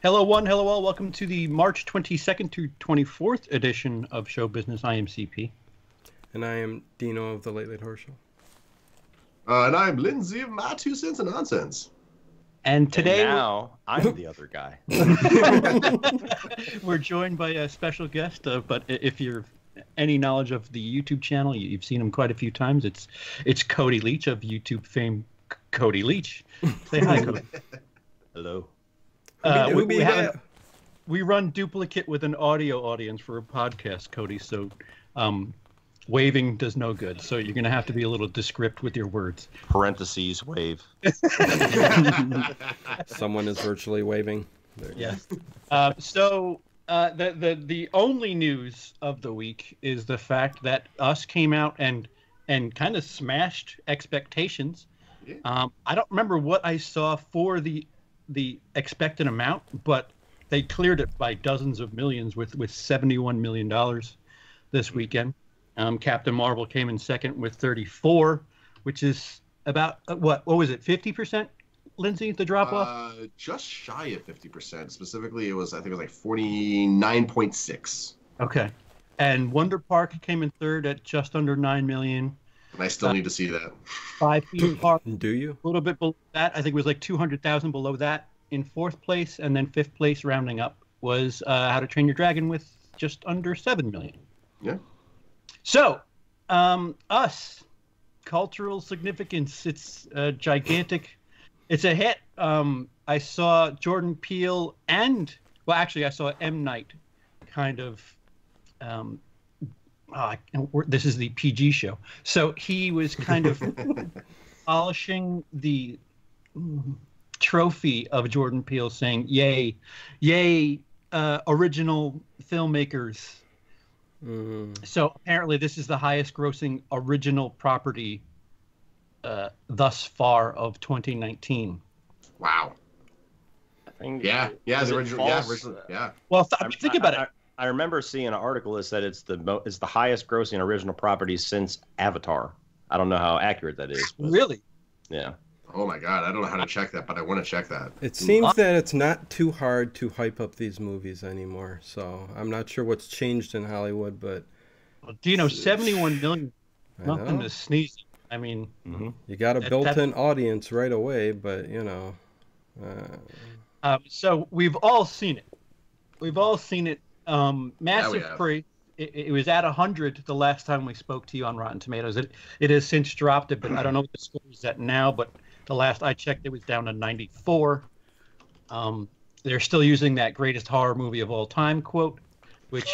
Hello, one. Hello, all. Welcome to the March 22nd to 24th edition of Show Business. I am CP. And I am Dino of the Late Late Horror Show. And I'm Lindsay of My Two Cents of Nonsense. And today... And now, I'm the other guy. We're joined by a special guest, but if you're any knowledge of the YouTube channel, you've seen him quite a few times. It's Cody Leach of YouTube fame, Cody Leach. Say hi, Cody. Hello. We run duplicate with an audio audience for a podcast, Cody, so waving does no good. So you're going to have to be a little descript with your words. Parentheses, wave. Someone is virtually waving. Yes. So the only news of the week is the fact that Us came out and kind of smashed expectations. Yeah. I don't remember what I saw for the expected amount, but they cleared it by dozens of millions with $71 million this weekend. Captain Marvel came in second with 34, which is about what was it, 50%, Lindsay, the drop off? Just shy of 50%. Specifically, I think it was like 49.6. Okay. And Wonder Park came in third at just under 9 million. And I still need to see that. 5 Feet Apart. Do you? A little bit below that. I think it was like 200,000 below that in fourth place, and then fifth place, rounding up, was How to Train Your Dragon with just under 7 million. Yeah. So, Us, cultural significance. It's gigantic. It's a hit. I saw Jordan Peele and, well, actually, I saw M. Night kind of. This is the PG show, so he was kind of polishing the trophy of Jordan Peele, saying, "Yay, yay, original filmmakers." So apparently, this is the highest-grossing original property thus far of 2019. Wow. I think the original. Yeah. Well, think about it. I remember seeing an article that said it's the highest grossing original property since Avatar. I don't know how accurate that is. But really? Yeah. Oh my God, I don't know how to check that, but I want to check that. It seems that it's not too hard to hype up these movies anymore. So I'm not sure what's changed in Hollywood, but do you know 71 million? Nothing to sneeze at. I mean, you got a built-in audience right away, but you know. So we've all seen it. We've all seen it. Massive praise. It was at 100 the last time we spoke to you on Rotten Tomatoes. It has since dropped it, but I don't know what the score is at now. But the last I checked, it was down to 94. They're still using that greatest horror movie of all time quote, which...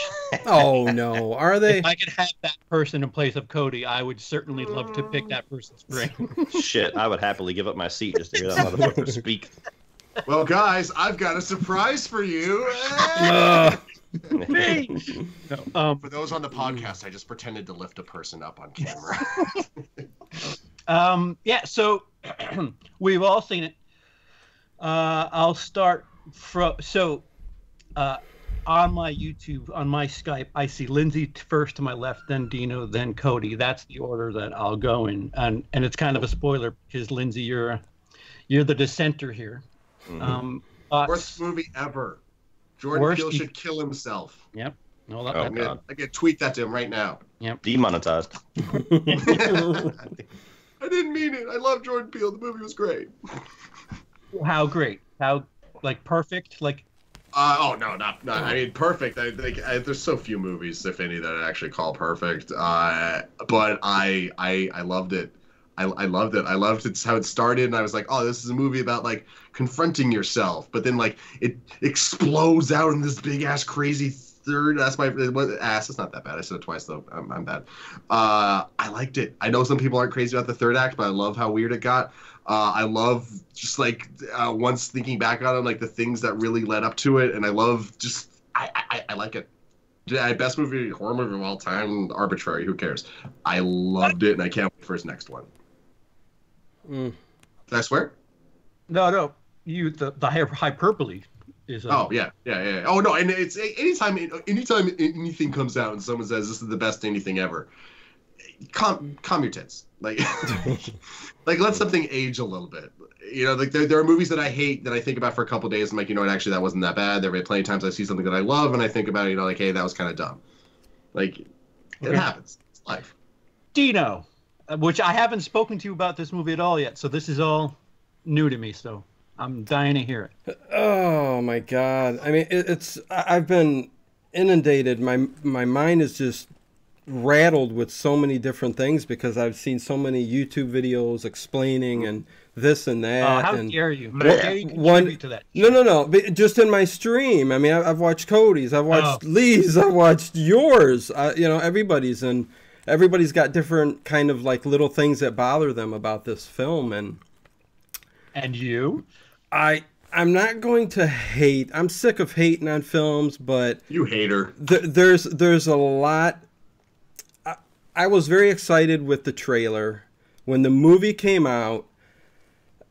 Oh, no. Are they? If I could have that person in place of Cody, I would certainly love to pick that person's brain. Shit, I would happily give up my seat just to hear that motherfucker speak. Well, guys, I've got a surprise for you. Me. No, for those on the podcast, I just pretended to lift a person up on camera. So we've all seen it. I'll start from on my YouTube, on my Skype, I see Lindsay first to my left, then Dino, then Cody. That's the order that I'll go in, and it's kind of a spoiler because Lindsay, you're the dissenter here. Worst movie ever. Jordan Peele should kill himself. Yep. No, I can tweet that to him right now. Yep. Demonetized. I didn't mean it. I love Jordan Peele. The movie was great. How great? How perfect? No. I mean, perfect. There's so few movies, if any, that I actually call perfect. But I loved it. I loved it. I loved it, how it started, and I was like, oh, this is a movie about, like, confronting yourself. But then, like, it explodes out in this big-ass crazy third. That's it's not that bad. I said it twice, though. I'm bad. I liked it. I know some people aren't crazy about the third act, but I love how weird it got. I love just, like, once thinking back on it, like, the things that really led up to it. And I love just, I like it. Best horror movie of all time, arbitrary, who cares? I loved it, and I can't wait for his next one. Did I swear? No. The hyperbole is. Oh yeah. Oh no, and it's anytime anything comes out and someone says this is the best anything ever, calm your tits. Like, like let something age a little bit. like there are movies that I hate that I think about for a couple days. I'm like, actually that wasn't that bad. There have been plenty of times I see something that I love and I think about it, like, hey, that was kind of dumb. Like, it happens. It's life. Dino, which I haven't spoken to you about this movie at all yet, so this is all new to me. So I'm dying to hear it. Oh my God! I mean, I've been inundated. My mind is just rattled with so many different things because I've seen so many YouTube videos explaining and this and that. Oh, how and dare you? How dare you contribute to that? No. But just in my stream. I mean, I've watched Cody's, I've watched Lee's, I've watched yours. Everybody's got different kind of like little things that bother them about this film. And you? I'm not going to hate. I'm sick of hating on films, but you hater. There's a lot. I was very excited with the trailer when the movie came out,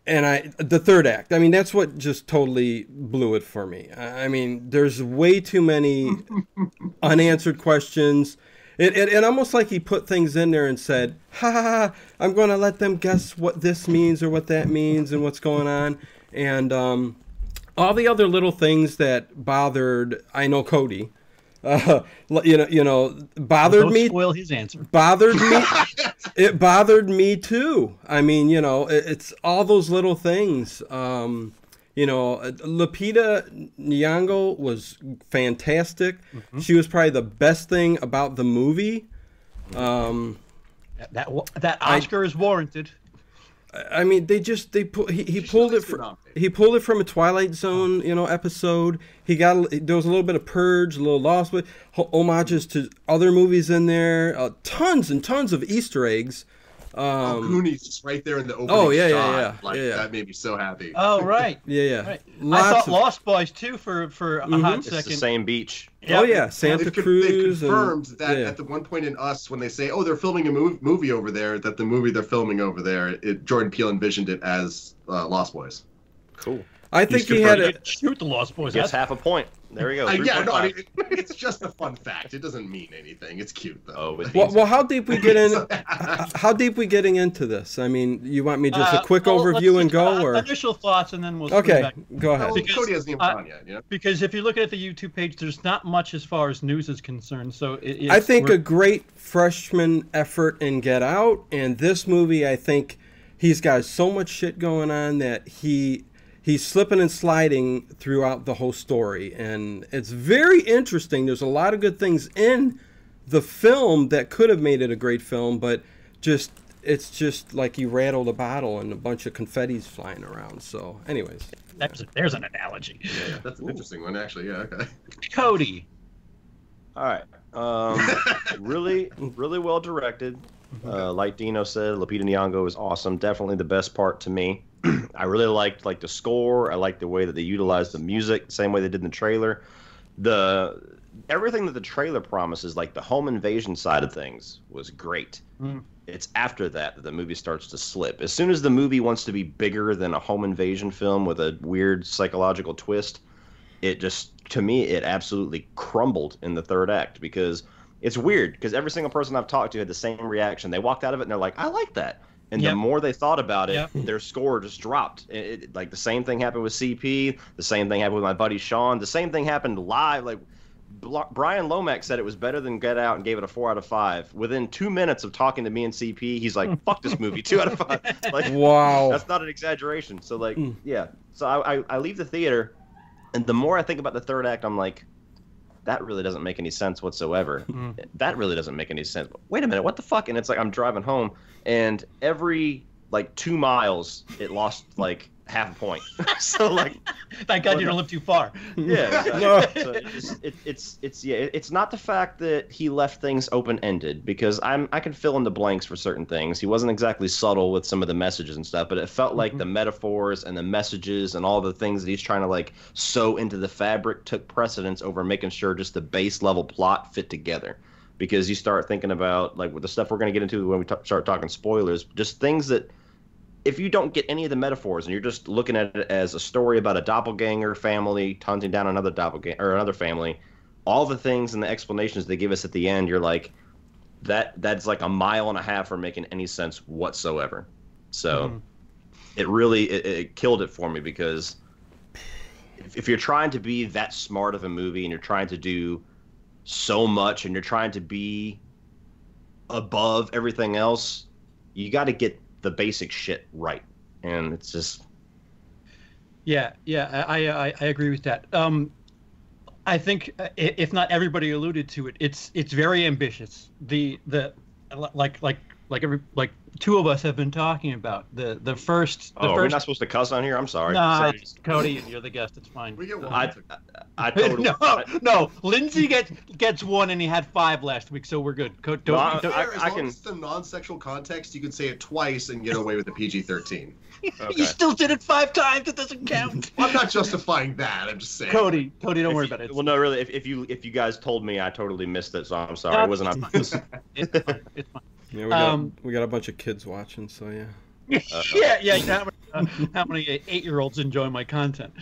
and the third act. I mean, that's what just totally blew it for me. I mean, there's way too many unanswered questions. It almost like he put things in there and said, ha ha ha, I'm going to let them guess what this means or what that means and what's going on. And all the other little things that bothered, I know Cody, bothered me. Spoil his answer. Bothered me. It bothered me too. I mean, it's all those little things. Lupita Nyong'o was fantastic. Mm-hmm. She was probably the best thing about the movie. That Oscar is warranted. I mean, he pulled it from a Twilight Zone, episode. There was a little bit of Purge, a little Lost, but homages to other movies in there. Tons and tons of Easter eggs. Goonies just right there in the opening shot. That made me so happy. Oh, right. Yeah. Right. I thought Lost Boys, too, for a hot second. It's the same beach. Yep. Oh, yeah, Santa Cruz. They confirmed that at the one point in Us, when they say, they're filming a movie over there, that the movie they're filming over there, Jordan Peele envisioned it as Lost Boys. Cool. I think he had to shoot the Lost Boys. Gets half a point. There we go. It's just a fun fact. It doesn't mean anything. It's cute though. Well, how deep we get in? How deep we getting into this? I mean, you want me just a quick overview and go, or initial thoughts, and then we'll. Okay, go ahead. Because, Cody hasn't even gone yet. Because if you look at the YouTube page, there's not much as far as news is concerned. So I think a great freshman effort in Get Out, and this movie, I think he's got so much shit going on that he's slipping and sliding throughout the whole story, and it's very interesting. There's a lot of good things in the film that could have made it a great film, but it's just like you rattled a bottle and a bunch of confetti's flying around. So, anyways, there's an analogy. Yeah, that's an interesting one, actually. Yeah, okay. Cody. All right. Really well directed. Like Dino said, Lupita Nyong'o is awesome. Definitely the best part to me. I really liked the score. I liked the way that they utilized the music, the same way they did in the trailer. Everything that the trailer promises, like the home invasion side of things, was great. It's after that the movie starts to slip. As soon as the movie wants to be bigger than a home invasion film with a weird psychological twist, to me, it absolutely crumbled in the third act, because it's weird, because every single person I've talked to had the same reaction. They walked out of it and they're like, I like that. And the more they thought about it, their score just dropped. Like the same thing happened with CP. The same thing happened with my buddy Sean. The same thing happened live. Like Brian Lomax said it was better than Get Out and gave it a 4 out of 5. Within 2 minutes of talking to me and CP, he's like, fuck this movie, 2 out of 5. Like, wow. That's not an exaggeration. So So I leave the theater, and the more I think about the third act, I'm like, that really doesn't make any sense whatsoever. That really doesn't make any sense. Wait a minute, what the fuck? And it's like I'm driving home, and every 2 miles it lost half a point. So thank God you don't live too far. Yeah, exactly. So it's not the fact that he left things open ended, because I can fill in the blanks for certain things. He wasn't exactly subtle with some of the messages and stuff, but it felt like the metaphors and the messages and all the things that he's trying to sew into the fabric took precedence over making sure just the base level plot fit together. Because you start thinking about with the stuff we're going to get into when we start talking spoilers, just things that, if you don't get any of the metaphors and you're just looking at it as a story about a doppelganger family hunting down another doppelganger or another family, all the things and the explanations they give us at the end, you're like, that's like a mile and a half from making any sense whatsoever. So it really it killed it for me, because if you're trying to be that smart of a movie and you're trying to do so much and you're trying to be above everything else, you got to get the basic shit right. And it's just I agree with that. I think if not everybody alluded to it, it's very ambitious. The like two of us have been talking about the first. We're not supposed to cuss on here. I'm sorry. No, Cody, you're the guest. It's fine. We get one. I totally. No. Lindsay gets one, and he had 5 last week, so we're good. As long as it's the non-sexual context, you can say it twice and get away with the PG-13. Okay. You still did it 5 times. It doesn't count. I'm not justifying that. I'm just saying. Cody, don't worry about it. Well, no, really. If you guys told me, I totally missed it. So I'm sorry. It wasn't on purpose. It's fine. It's fine. Yeah, we got a bunch of kids watching, so yeah. Yeah. How many 8-year-olds enjoy my content?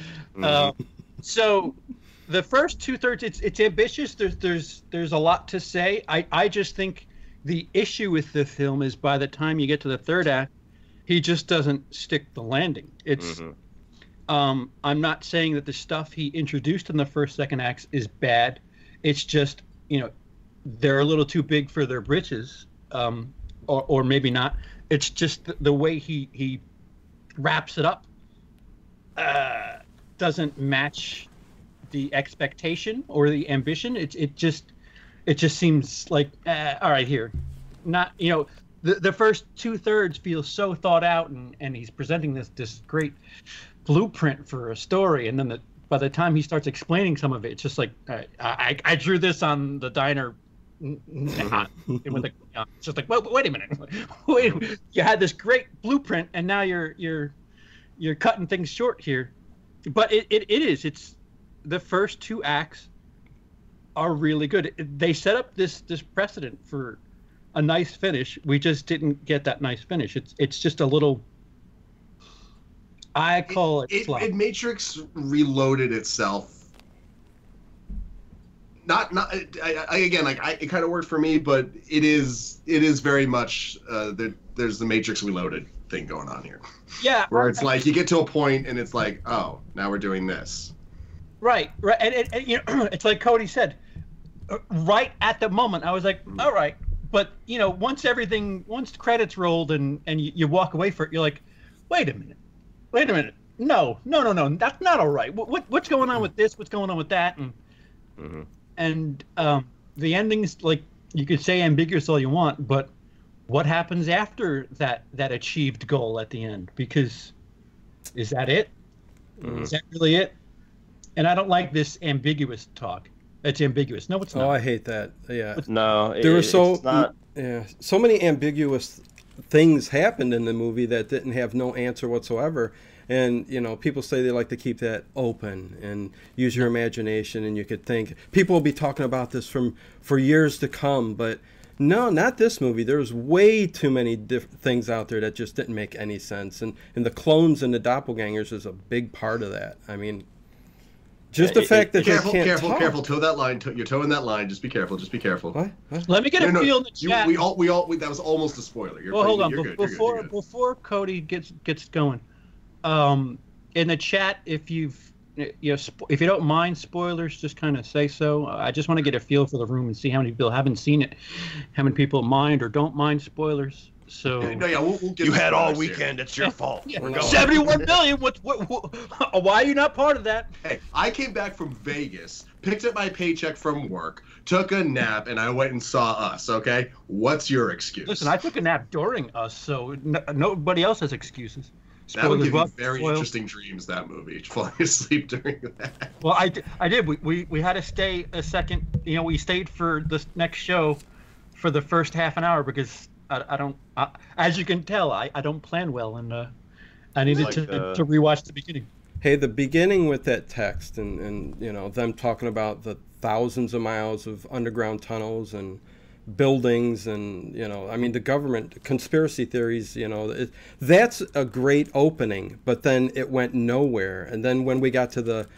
So, the first 2/3, it's ambitious. There's a lot to say. I just think the issue with the film is by the time you get to the 3rd act, he just doesn't stick the landing. It's I'm not saying that the stuff he introduced in the 1st, 2nd acts is bad. It's just, they're a little too big for their britches. Or maybe not. It's just the way he wraps it up doesn't match the expectation or the ambition. It just seems like all right, here, not the first 2/3 feels so thought out, and he's presenting this great blueprint for a story, and then by the time he starts explaining some of it, it's just like I drew this on the diner. It's just like, wait a minute. You had this great blueprint, and now you're cutting things short here. But it's the first 2 acts are really good. They set up this precedent for a nice finish. We just didn't get that nice finish. It's just a little. I call it Matrix reloaded itself. Not again, it kind of worked for me, but it is very much there's the Matrix Reloaded thing going on here. Yeah, where it's like you get to a point and it's like, oh, now we're doing this. Right, and it's like Cody said, right at the moment I was like, all right, but once the credits rolled and you walk away from it, you're like, wait a minute, no, that's not all right. What's going on with this? What's going on with that? And the ending's, like, you could say ambiguous all you want, but what happens after that achieved goal at the end? Because is that it? Is that really it? And I don't like this ambiguous talk. It's ambiguous. No, it's not. Oh, I hate that. Yeah. No, there were it's not. Yeah, so many ambiguous things happened in the movie that didn't have no answer whatsoever. And, people say they like to keep that open and use your imagination, and you could think people will be talking about this for years to come. But no, not this movie. There's way too many things out there that just didn't make any sense. And the clones and the doppelgangers is a big part of that. I mean, just the fact that they can't talk. Careful, toe that line. You're toeing that line. Just be careful. What? Let me get a feel in the chat. We all that was almost a spoiler. Hold on. Before Cody gets going. In the chat, if if you don't mind spoilers, just kind of say so. I just want to get a feel for the room and see how many people haven't seen it, how many people mind or don't mind spoilers. So we'll get. You had all weekend. It's your fault. Yeah. 71 million. What? Why are you not part of that? Hey, I came back from Vegas, picked up my paycheck from work, took a nap, and I went and saw Us. Okay, what's your excuse? Listen, I took a nap during Us, so nobody else has excuses. That would give you very interesting dreams, that movie, falling asleep during that. Well, I did. We had to stay a second. We stayed for this next show for the first half an hour because I don't, as you can tell, I don't plan well, and I needed to rewatch the beginning. Hey, the beginning with that text and them talking about the thousands of miles of underground tunnels and buildings and the government conspiracy theories, that's a great opening, but then it went nowhere. And then when we got to the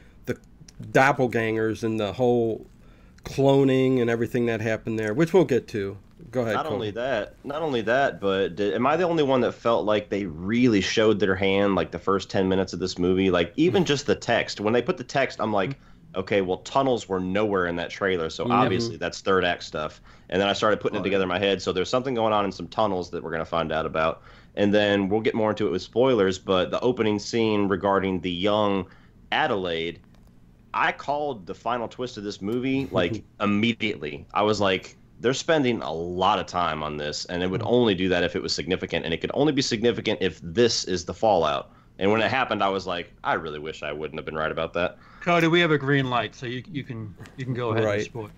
doppelgangers and the whole cloning and everything that happened there, which we'll get to, Go ahead. Not Cole. only that, but am I the only one that felt like they really showed their hand like the first 10 minutes of this movie? Like even just the text. When they put the text, I'm like, okay, well, tunnels were nowhere in that trailer, so obviously that's third act stuff. And then I started putting it together in my head. So there's something going on in some tunnels that we're going to find out about. And then we'll get more into it with spoilers, but the opening scene regarding the young Adelaide, I called the final twist of this movie like immediately. I was like, they're spending a lot of time on this, and it would only do that if it was significant, and it could only be significant if this is the fallout. And when it happened, I was like, I really wish I wouldn't have been right about that. Cody, we have a green light, so you can go ahead and spoil.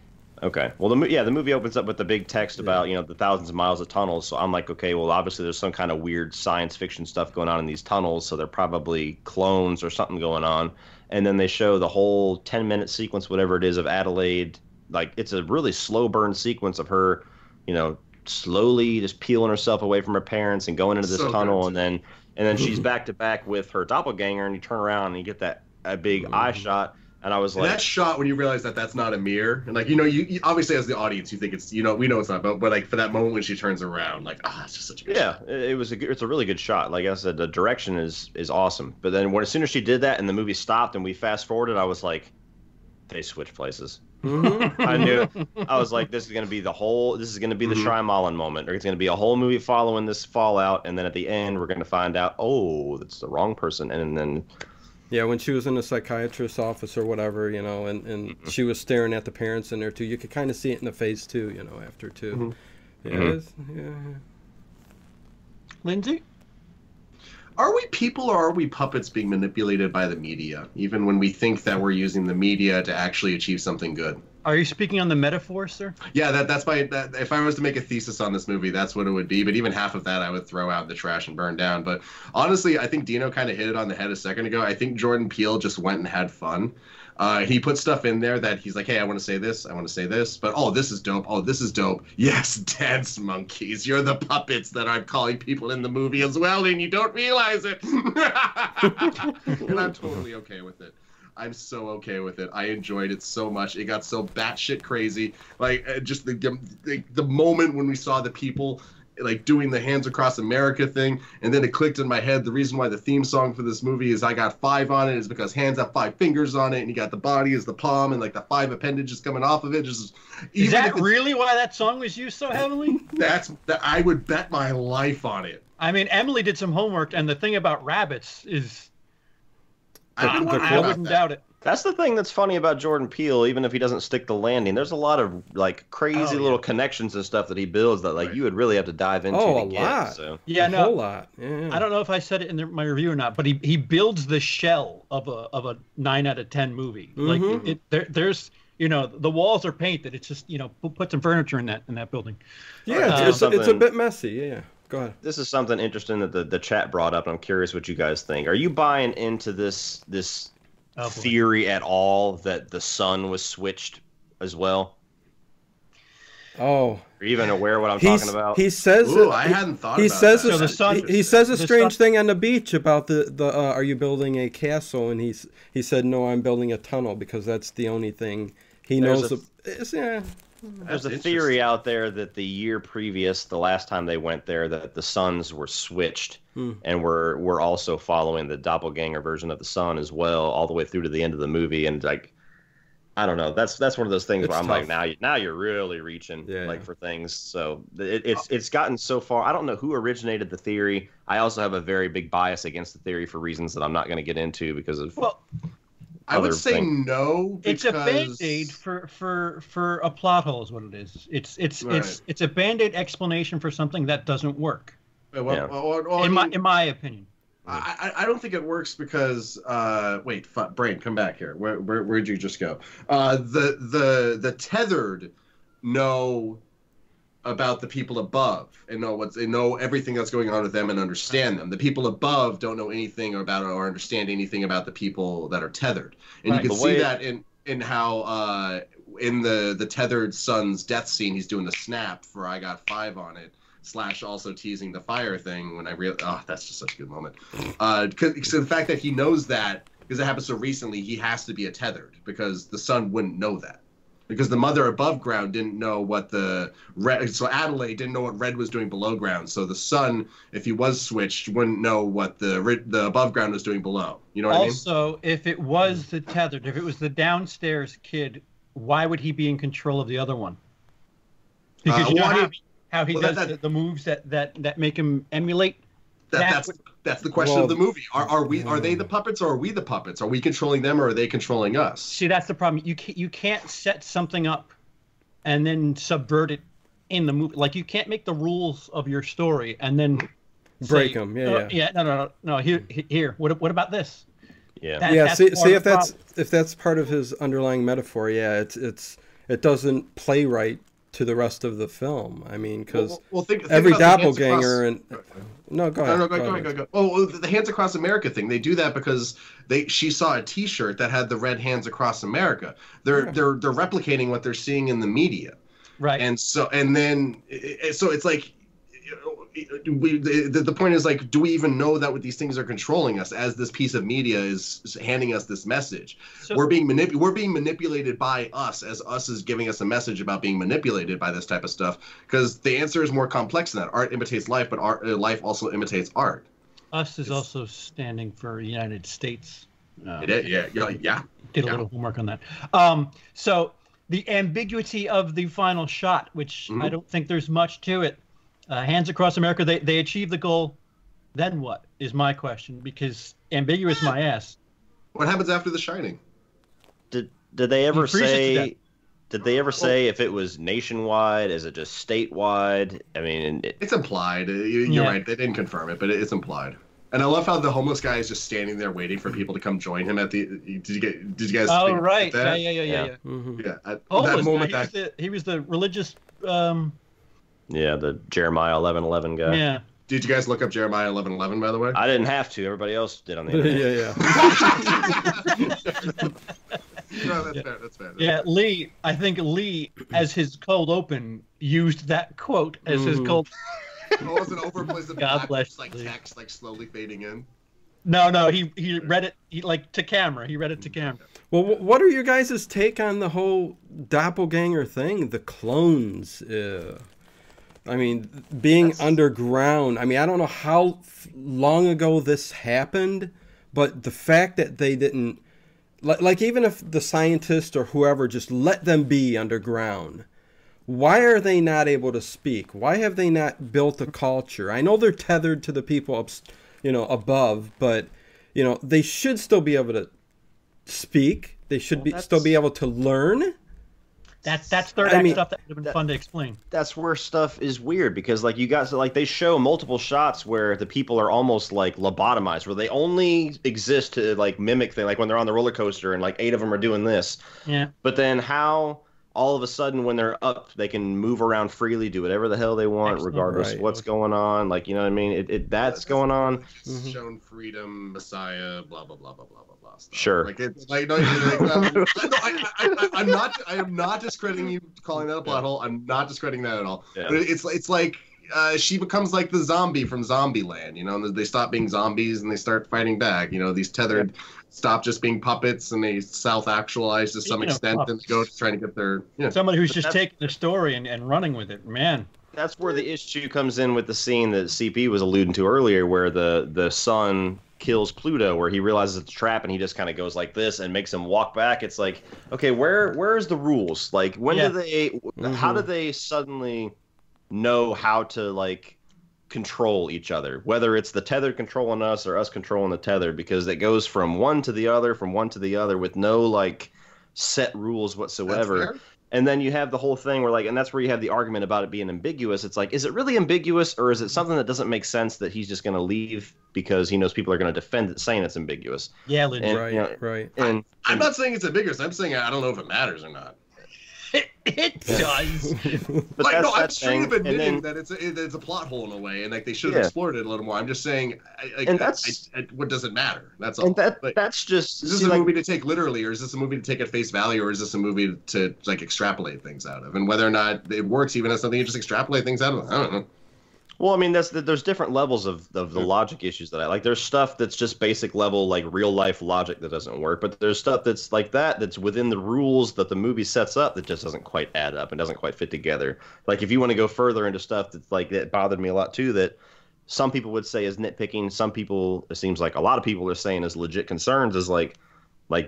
Okay. Well, the movie opens up with the big text about, the thousands of miles of tunnels. So I'm like, okay, well, obviously there's some kind of weird science fiction stuff going on in these tunnels, so they're probably clones or something going on. And then they show the whole 10-minute sequence, whatever it is, of Adelaide. Like, it's a really slow burn sequence of her, slowly just peeling herself away from her parents and going into this tunnel. And then she's back to back with her doppelganger, and you turn around and you get that big eye shot. And I was like, that shot when you realize that that's not a mirror, and like you obviously as the audience you think it's we know it's not, but like for that moment when she turns around, like it's just such a good shot. It's a really good shot. Like I said, the direction is awesome. But then as soon as she did that and the movie stopped and we fast forwarded, I was like, they switched places. I knew it. I was like, this is gonna be the Shyamalan moment, or it's gonna be a whole movie following this fallout, and then at the end we're gonna find out, oh, that's the wrong person, and then. Yeah, when she was in the psychiatrist's office or whatever, and she was staring at the parents in there too. You could kind of see it in the face too, after too. Yeah. Lindsay? Are we people or are we puppets being manipulated by the media, even when we think that we're using the media to actually achieve something good? Are you speaking on the metaphor, sir? Yeah, that's if I was to make a thesis on this movie, that's what it would be. But even half of that I would throw out in the trash and burn down. But honestly, I think Dino kind of hit it on the head a second ago. I think Jordan Peele just went and had fun. He put stuff in there that he's like, hey, I want to say this, but this is dope. Oh, this is dope. Yes, dance monkeys. You're the puppets that I'm calling people in the movie as well, and you don't realize it. And I'm totally okay with it. I'm so okay with it. I enjoyed it so much. It got so batshit crazy. Like just the moment when we saw the people like doing the Hands Across America thing, and then it clicked in my head. The reason why the theme song for this movie is I got 5 on it is because hands have 5 fingers on it, and you got the body as the palm, and like the 5 appendages coming off of it. Is that really why that song was used so heavily? I would bet my life on it. I mean, Emily did some homework, and the thing about rabbits is. I wouldn't doubt it. That's the thing that's funny about Jordan Peele, even if he doesn't stick the landing. There's a lot of like crazy little connections and stuff that he builds that like you would really have to dive into. Oh, a lot. So. Yeah, a whole lot. Yeah. I don't know if I said it in my review or not, but he builds the shell of a 9 out of 10 movie. Like there's the walls are painted. It's just put some furniture in that building. Yeah, it's a bit messy. Yeah. Go ahead. This is something interesting that the chat brought up. I'm curious what you guys think. Are you buying into this theory at all that the sun was switched as well? Oh. Are you even aware what I'm talking about? He says I hadn't thought about that. He says a strange thing on the beach about the are you building a castle? And he said, no, I'm building a tunnel because that's the only thing he knows. There's a theory out there that the year previous, the last time they went there, that the suns were switched, and we're also following the doppelganger version of the sun as well, all the way through to the end of the movie. And like, I don't know, that's one of those things where I'm tough. Like, now you're really reaching for things. So it's gotten so far. I don't know who originated the theory. I also have a very big bias against the theory for reasons that I'm not going to get into because of. Well, I would say no. It's a Band-Aid for a plot hole is what it is. It's a Band-Aid explanation for something that doesn't work. In my opinion. I don't think it works because wait, Brain, come back here. Where'd you just go? The tethered know about the people above and know everything that's going on with them and understand them. The people above don't know anything about or understand anything about the people that are tethered. And you can see that in how in the tethered son's death scene, he's doing the snap for I got 5 on it. / also teasing the fire thing when I realized, that's just such a good moment. Because the fact that he knows that, because it happened so recently, he has to be a tethered because the son wouldn't know that. because the mother above ground didn't know what the red. So Adelaide didn't know what red was doing below ground. So the son, if he was switched, wouldn't know what the above ground was doing below. You know what I mean? Also, if it was the tethered, if it was the downstairs kid, why would he be in control of the other one? Because you know how he does the moves that make him emulate. That's the question of the movie. Are they the puppets or are we the puppets? Are we controlling them or are they controlling us? See, that's the problem. You can't set something up and then subvert it in the movie. Like, you can't make the rules of your story and then break them. No. Here. What about this? Yeah. See if that's part of his underlying metaphor. Yeah, it doesn't play right to the rest of the film. I mean, because every doppelganger and no, go ahead. No, go ahead. Well, the Hands Across America thing, they do that because she saw a T-shirt that had the red Hands Across America. They're replicating what they're seeing in the media, right? And so it's like. The point is, like, do we even know that what these things are controlling us as this piece of media is handing us this message? So, we're being manipulated by us, as us is giving us a message about being manipulated by this type of stuff, because the answer is more complex than that. Art imitates life, but life also imitates art. Us is also standing for United States. It is, yeah. Did a little homework on that. So the ambiguity of the final shot, which I don't think there's much to it. Hands Across America, they achieve the goal. Then what is my question? Because ambiguous, my ass. What happens after The Shining? Did they ever say? Did they ever say if it was nationwide? Is it just statewide? I mean, it's implied. You're right. They didn't confirm it, but it's implied. And I love how the homeless guy is just standing there waiting for people to come join him at the. Did you guys? Oh, right. That? Yeah. Mm-hmm. Yeah. At that moment, he was the religious. Yeah, the Jeremiah 11:11 guy. Yeah. Did you guys look up Jeremiah 11:11, by the way? I didn't have to. Everybody else did on the internet. No, that's fair. Yeah, Lee. I think Lee, as his cold open, used that quote as his cold. Was it overplays the God bless like text, like slowly fading in? No. He read it to camera. He read it to camera. Well, what are your guys' take on the whole doppelganger thing? The clones. I mean, being underground. I mean, I don't know how long ago this happened, but the fact that they didn't, like even if the scientist or whoever just let them be underground, why are they not able to speak? Why have they not built a culture? I know they're tethered to the people up, above, but they should still be able to speak. They should still be able to learn. That's third act stuff that would have been fun to explain. That's where stuff is weird because they show multiple shots where the people are almost like lobotomized, where they only exist to like mimic things, like when they're on the roller coaster and like 8 of them are doing this. Yeah. But then how all of a sudden when they're up, they can move around freely, do whatever the hell they want, regardless of what's going on. Like, you know what I mean? That's going on. Shown freedom, Messiah, blah blah blah blah blah blah blah. Stuff. Sure. I am not discrediting you calling that a plot hole. I'm not discrediting that at all. Yeah. But it's like she becomes like the zombie from Zombieland. And they stop being zombies and they start fighting back. These tethered stop just being puppets and they self-actualize to some extent and go to trying to get their. Somebody who's just taking the story and running with it, man. That's where the issue comes in with the scene that CP was alluding to earlier, where the son kills Pluto, where he realizes it's a trap and he just kind of goes like this and makes him walk back. It's like, okay, where's the rules? Like, when do they? How do they suddenly know how to like control each other? Whether it's the tethered controlling us or us controlling the tethered, because it goes from one to the other, with no like set rules whatsoever. And then you have the whole thing where and that's where you have the argument about it being ambiguous. It's like, is it really ambiguous or is it something that doesn't make sense that he's just going to leave because he knows people are going to defend it saying it's ambiguous? Yeah, right. And I'm not saying it's ambiguous. I'm saying I don't know if it matters or not. It does. But I'm straight up admitting that it's a plot hole in a way, and they should have explored it a little more. I'm just saying, what does it matter? That's all. And that's just. Is this a movie to take literally, or is this a movie to take at face value, or is this a movie to extrapolate things out of? And whether or not it works, even as something you just extrapolate things out of, I don't know. Well, I mean, there's different levels of the logic issues that I like. There's stuff that's just basic level, like real life logic that doesn't work, but there's stuff that's like that's within the rules that the movie sets up that just doesn't quite add up and doesn't quite fit together. Like if you want to go further into stuff that's like that bothered me a lot too, that some people would say is nitpicking, some people, it seems like a lot of people are saying is legit concerns, is like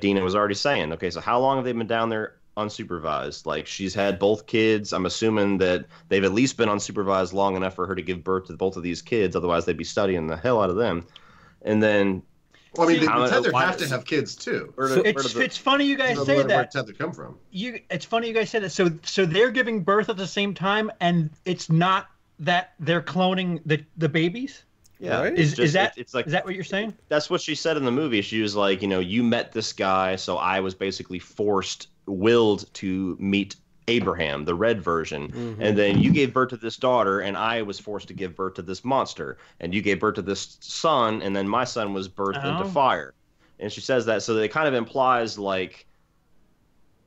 Dina was already saying. Okay, so how long have they been down there unsupervised? Like she's had both kids. I'm assuming that they've at least been unsupervised long enough for her to give birth to both of these kids. Otherwise, they'd be studying the hell out of them. And then, well, I mean, the tether have to have kids too. It's funny you guys say that. Where tether come from? It's funny you guys say that. So they're giving birth at the same time, and it's not that they're cloning the babies. Yeah, right? Is that what you're saying? That's what she said in the movie. She was like, you met this guy, so I was basically willed to meet Abraham, the red version, and then you gave birth to this daughter, and I was forced to give birth to this monster, and you gave birth to this son, and then my son was birthed into fire. And she says that, so that it kind of implies like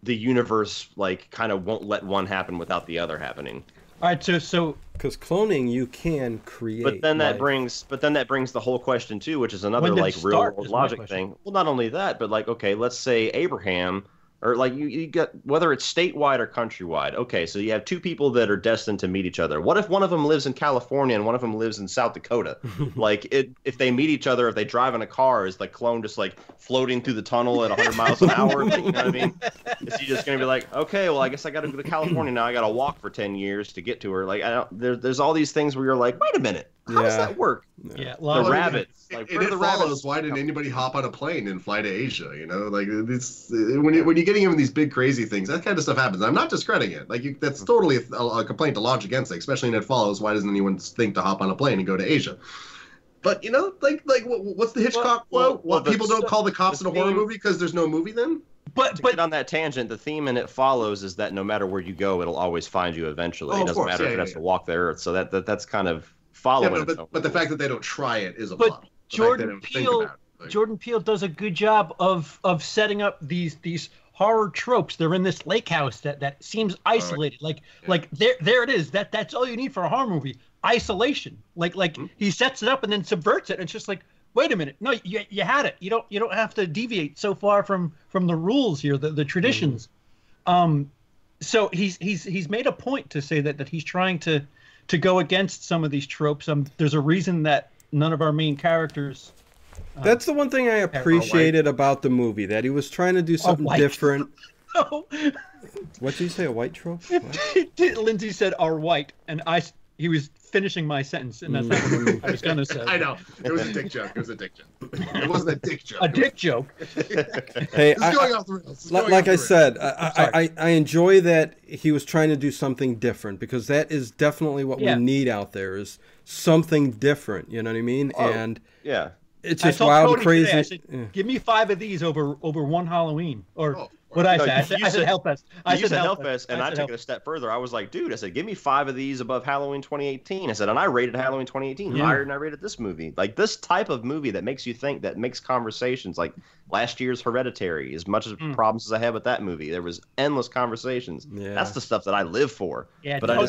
the universe like kind of won't let one happen without the other happening. All right, so because cloning you can create, but then that brings the whole question too, which is another like real world logic thing. Well, not only that, but like, okay, let's say Abraham, or like you got, whether it's statewide or countrywide. Okay, so you have two people that are destined to meet each other. What if one of them lives in California and one of them lives in South Dakota? Like if they meet each other, if they drive in a car, is the clone just like floating through the tunnel at 100 miles an hour? You know what I mean? Is he just gonna be like, okay, well, I guess I got to go to California now. I got to walk for 10 years to get to her. Like there's all these things where you're like, wait a minute, how does that work? Yeah, the rabbits. Like, it follows. Why didn't anybody hop on a plane and fly to Asia? Like it's when you're getting into these big crazy things, that kind of stuff happens. I'm not discrediting it. Like that's totally a complaint to lodge against it, especially in It Follows. Why doesn't anyone think to hop on a plane and go to Asia? But like what's the Hitchcock quote? What people don't call the cops in a horror movie because there's no movie then? But get on that tangent, the theme in It Follows is that no matter where you go, it'll always find you eventually. It doesn't matter if it has to walk the earth. So that's kind of following. Yeah, but the fact that they don't try it is a problem. Jordan Peele does a good job of setting up these horror tropes. They're in this lake house that seems isolated. Like there it is. That's all you need for a horror movie. Isolation. Like he sets it up and then subverts it. And it's just like, wait a minute. No, you had it. You don't have to deviate so far from the rules here, the traditions. So he's made a point to say that he's trying to go against some of these tropes. There's a reason that none of our main characters. That's the one thing I appreciated about the movie, that he was trying to do something different. No. What did you say? A white trope? Lindsay said "are white," and he was finishing my sentence, and that's not what I was going to say. I know. It was a dick joke. It wasn't a dick joke. A dick joke. Hey, going off the rails. Like I said, I enjoy that he was trying to do something different, because that is definitely what we need out there, is something different. You know what I mean? And yeah. It's just wild, crazy. Today, I said, give me 5 of these over one Halloween, or what I said. I said Hellfest. I said Hellfest, and I took it a step further. I was like, dude, I said, give me 5 of these above Halloween 2018. I said, and I rated Halloween 2018 higher than I rated this movie. Like this type of movie that makes you think, that makes conversations. Like last year's Hereditary, as much as problems as I had with that movie, there was endless conversations. Yeah. That's the stuff that I live for. Yeah, but I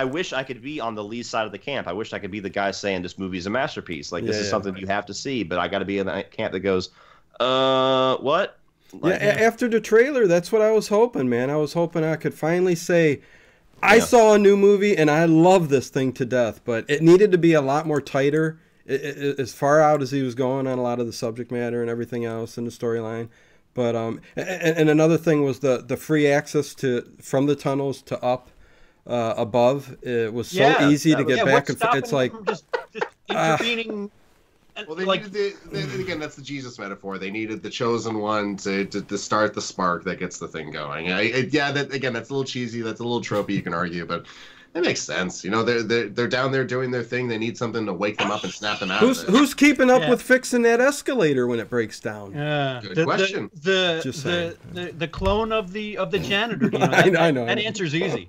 wish I could be on the Lee side of the camp. I wish I could be the guy saying this movie is a masterpiece. Like, this is something you have to see. But I got to be in that camp that goes, what? Like, after the trailer, that's what I was hoping, man. I was hoping I could finally say, I saw a new movie and I love this thing to death. But it needed to be a lot more tighter, as far out as he was going on a lot of the subject matter and everything else in the storyline. But and another thing was the free access from the tunnels to up. Above, it was so easy to get back and it's like just intervening. Well, they needed again. That's the Jesus metaphor. They needed the chosen one to start the spark that gets the thing going. That's a little cheesy. That's a little tropey. You can argue, but it makes sense. They're down there doing their thing. They need something to wake them up and snap them out. Who's keeping up with fixing that escalator when it breaks down? Good question. The clone of the janitor. I know. That answer's easy.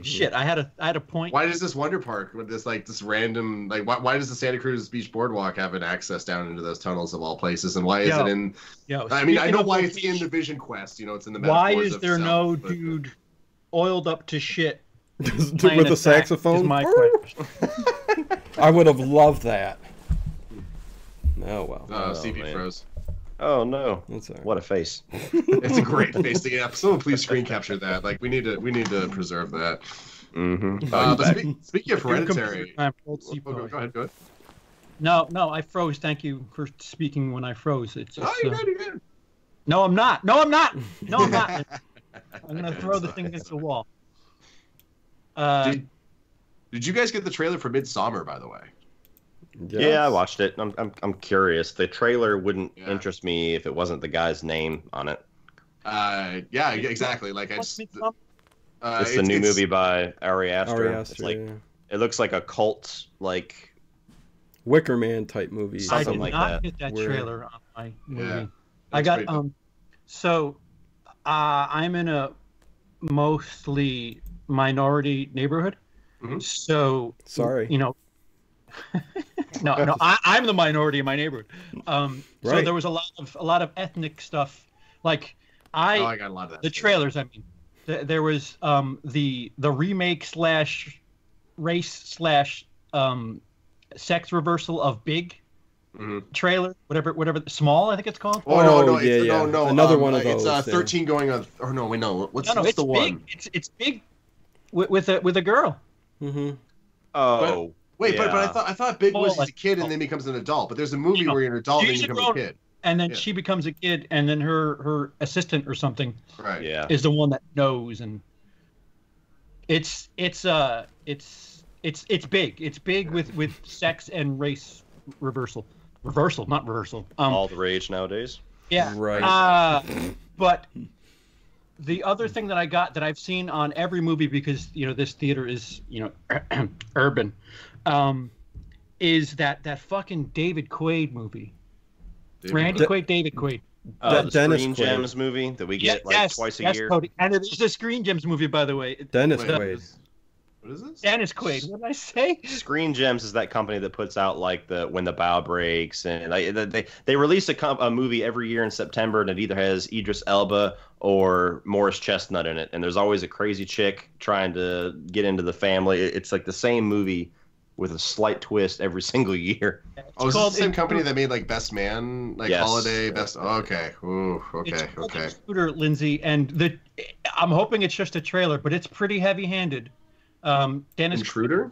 Shit, I had a point. Why does this Wonder Park with this random why does the Santa Cruz Beach Boardwalk have an access down into those tunnels of all places, and why is it in? I mean, I know why it's in the Vision Quest. It's in the. Why is there no dude oiled up to shit playing with a saxophone. Is my question. I would have loved that. Oh well. CP man. froze. Oh no! That's all right. What a face. It's a great face to get. Someone please screen capture that. Like we need to preserve that. Mm-hmm. But speaking of Your Hereditary, computer time, old go CP. ahead. No, I froze. Thank you for speaking when I froze. It's You're good. No, I'm not. No, I'm not. No, I'm not. I'm gonna throw the thing against the wall. Did you guys get the trailer for Midsummer, by the way? Yes. Yeah, I watched it. I'm curious. The trailer wouldn't Yeah. interest me if it wasn't the guy's name on it. Yeah, exactly. Like What's it's The new movie by Ari Aster. Ari It's Aster, like yeah. it looks like a cult like Wicker Man type movie. I something did like not that. get that Where- trailer on my movie. Yeah, I that's got pretty so I'm in a mostly minority neighborhood. Mhm. So Sorry. you know, no, I'm the minority in my neighborhood. So Right. there was a lot of ethnic stuff. Like I got a lot of that. the trailers. I mean, there was the remake / race / sex reversal of Big trailer, whatever Small, I think it's called. Oh no, Oh, yeah, yeah. no, Another one of It's those, yeah. 13 going on. Or no, wait, no. What's No, the it's one? Big. It's Big with a girl. Mm-hmm. Oh. Wait, yeah. but I thought Big was Oh, he's a kid and then becomes an adult. But there's a movie No, where you're an adult and then she's you a become a grown- kid. And then Yeah. she becomes a kid, and then her assistant or something Right. Yeah. is the one that knows, and it's big. It's big with sex and race reversal, not reversal. All the rage nowadays. Yeah. Right. But the other thing that I got that I've seen on every movie, because this theater is urban, is that fucking David Quaid movie. Randy Quaid, David Quaid. The Dennis Screen Quaid. Gems movie that we get twice a year. Cody. And there's a Screen Gems movie, by the way. Dennis Wait, Quaid. What is this? Dennis Quaid. What did I say? Screen Gems is that company that puts out like the When the Bow Breaks, and they release a movie every year in September, and it either has Idris Elba or Morris Chestnut in it, and there's always a crazy chick trying to get into the family. It's like the same movie with a slight twist every single year. Oh, is this the same company that made like Best Man, like Yes. Holiday Best? Oh, okay. Ooh, It's okay. called Intruder, Lindsay, and I'm hoping it's just a trailer, but it's pretty heavy-handed. Dennis Intruder?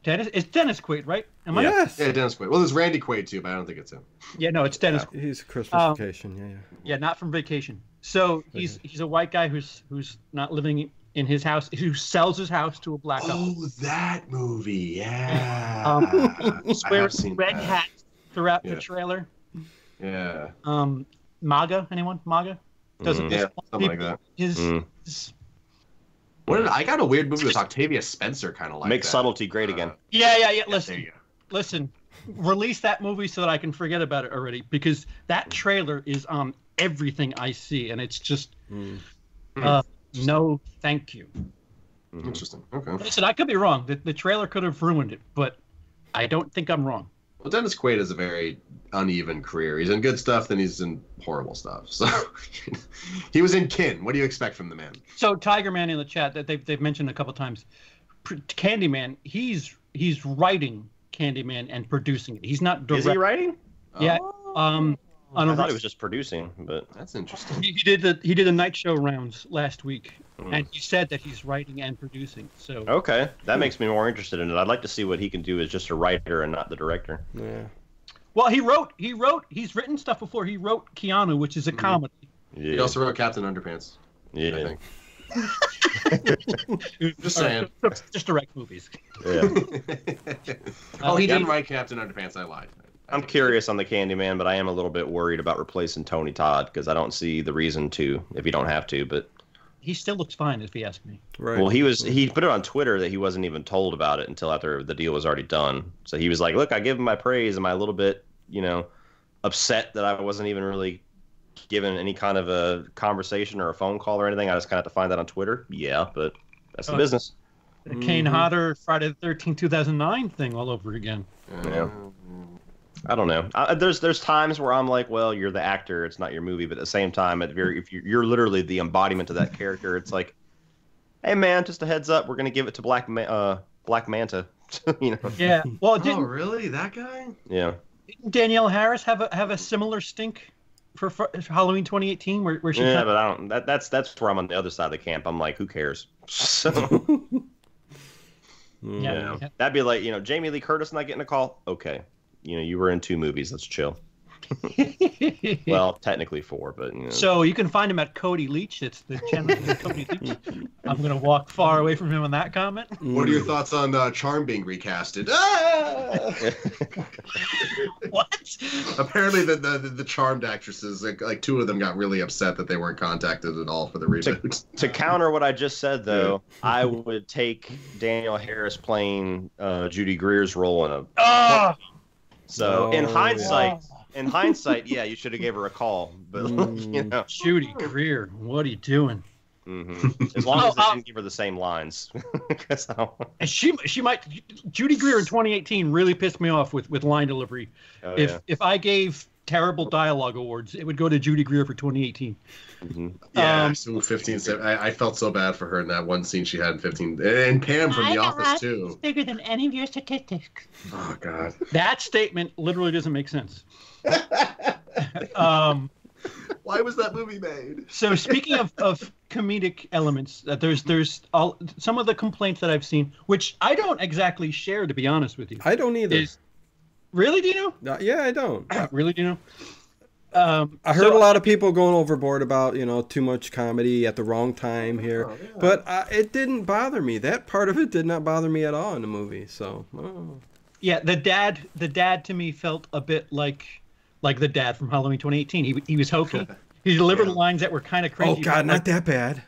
it's Dennis Quaid, right? Am I? Yes. Yeah, Dennis Quaid. Well, there's Randy Quaid too, but I don't think it's him. Yeah, no, it's Dennis. He's a Christmas vacation. Yeah. Yeah, not from Vacation. So he's a white guy who's not living in his house, who sells his house to a black couple. Oh, that movie. Yeah. He's I wearing have seen red that. hats throughout the Yeah. trailer. Yeah. MAGA, anyone? MAGA? Doesn't Yeah, something like that. his I got a weird movie with Octavia Spencer kind of like Make that. subtlety great again. Yeah. There Listen, you go. listen. Release that movie so that I can forget about it already, because that trailer is on everything I see, and it's just no, thank you. Interesting. Okay. Listen, I could be wrong. The trailer could have ruined it, but I don't think I'm wrong. Well, Dennis Quaid has a very uneven career. He's in good stuff, then he's in horrible stuff. So he was in Kin. What do you expect from the man? So Tiger Man in the chat that they've mentioned a couple times, Candyman. He's writing Candyman and producing it. He's not Is direct. he writing? Yeah. I thought he was just producing, but That's interesting. He did the night show rounds last week, and he said that he's writing and producing. So okay, that makes me more interested in it. I'd like to see what he can do as just a writer and not the director. Yeah. well, he's written stuff before. He wrote Keanu, which is a comedy. Yeah, He also wrote Captain Underpants. yeah, I think. Just saying. Just direct movies. yeah. Oh, he didn't write Captain Underpants. I lied. I'm curious on the Candyman, but I am a little bit worried about replacing Tony Todd because I don't see the reason to if you don't have to. But He still looks fine, if you ask me. Right. well, he put it on Twitter that he wasn't even told about it until after the deal was already done. So he was like, "Look, I give him my praise. Am I a little bit, upset that I wasn't even really given any kind of a conversation or a phone call or anything? I just kind of had to find that on Twitter. Yeah, but that's the business." The Kane Hodder Friday the 13th 2009 thing all over again. Yeah. I don't know. There's times where I'm like, well, you're the actor, it's not your movie. But at the same time, if you're literally the embodiment of that character, it's like hey man, just a heads up, we're gonna give it to Black Manta. You know. Yeah. Well, Oh, didn't really? That guy? Yeah. Danielle Harris have a similar stink for Halloween 2018 where she Yeah, but I don't. That's where I'm on the other side of the camp. I'm like, who cares? So, yeah. that'd be like, Jamie Lee Curtis not getting a call. Okay, you were in 2 movies. Let's chill. Well, technically 4, but So you can find him at Cody Leach. It's the channel Cody Leach. I'm gonna walk far away from him on that comment. What are your thoughts on Charm being recasted? Ah! What? Apparently, the Charmed actresses, like 2 of them, got really upset that they weren't contacted at all for the reboot. To counter what I just said, though, I would take Danielle Harris playing Judy Greer's role in a. So in hindsight, yeah, you should have gave her a call, but Judy Greer, what are you doing? Mm-hmm. As long as they didn't give her the same lines. And she might. Judy Greer in 2018 really pissed me off with line delivery. If I gave terrible dialogue awards, it would go to Judy Greer for 2018. Mm-hmm. Yeah, so 15. I felt so bad for her in that one scene she had in 15, and Pam from The Office too. It's bigger than any of your statistics. Oh God. That statement literally doesn't make sense. Why was that movie made? So speaking of comedic elements, there's some of the complaints that I've seen, which I don't exactly share, to be honest with you. I don't either. Really, Dino? Yeah, I don't. Really, Dino? I heard a lot of people going overboard about too much comedy at the wrong time here, but it didn't bother me. That part of it did not bother me at all in the movie. So. Yeah, the dad to me felt a bit like the dad from Halloween 2018. He was hokey. He delivered lines that were kind of crazy. Oh God, not that bad.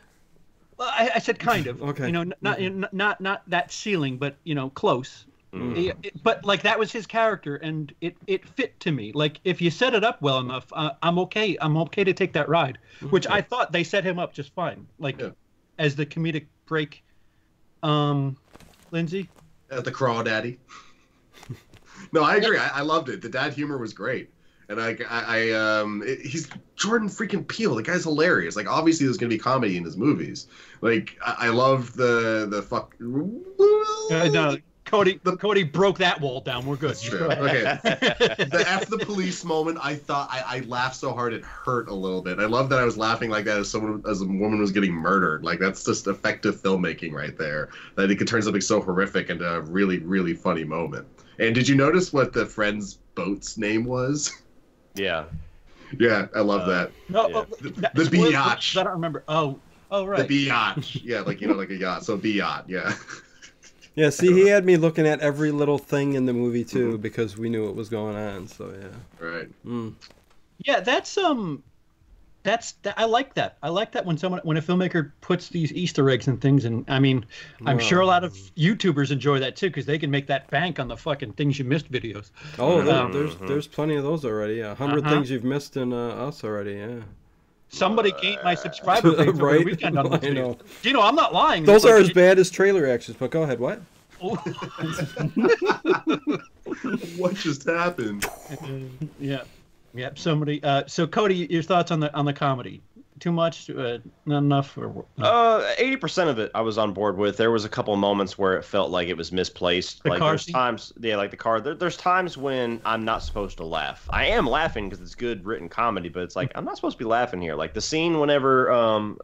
Well, I said kind of. Okay. Not that ceiling, but close. Mm. But like that was his character, and it fit to me. Like if you set it up well enough, I'm okay. I'm okay to take that ride. Which I thought they set him up just fine. Like as the comedic break. Lindsay. As the crawdaddy. No, I agree. I loved it. The dad humor was great. And he's Jordan freaking Peele. The guy's hilarious. Like, obviously, there's gonna be comedy in his movies. Like, I love the fuck. No, Cody broke that wall down. We're good. That's true. Okay. The F the police moment. I thought I laughed so hard it hurt a little bit. I love that I was laughing like that as a woman was getting murdered. Like, that's just effective filmmaking right there. That it could turn something so horrific into a really, really funny moment. And did you notice what the friend's boat's name was? Yeah. Yeah, I love that. No, the biatch. I don't remember. Oh, right. The biatch. Yeah, like a yacht. So biatch. Yeah. Yeah. See, he had me looking at every little thing in the movie too because we knew what was going on. So yeah. Right. Yeah, that's I like that. I like that when a filmmaker puts these Easter eggs and things, and I mean, I'm sure a lot of YouTubers enjoy that too because they can make that bank on the fucking things you missed videos. Oh, there's plenty of those already. 100 things you've missed in us already. Yeah. Somebody gained my subscriber base over the weekend on those videos. I'm not lying. Those are as bad as trailer reactions. But go ahead. What? What just happened? Yeah. Yep. Somebody. So Cody, your thoughts on the comedy? Too much? Not enough? Or 80% of it I was on board with. There was a couple of moments where it felt like it was misplaced. Like there's times, like the car. There's times when I'm not supposed to laugh. I am laughing because it's good written comedy, but it's like I'm not supposed to be laughing here. Like the scene whenever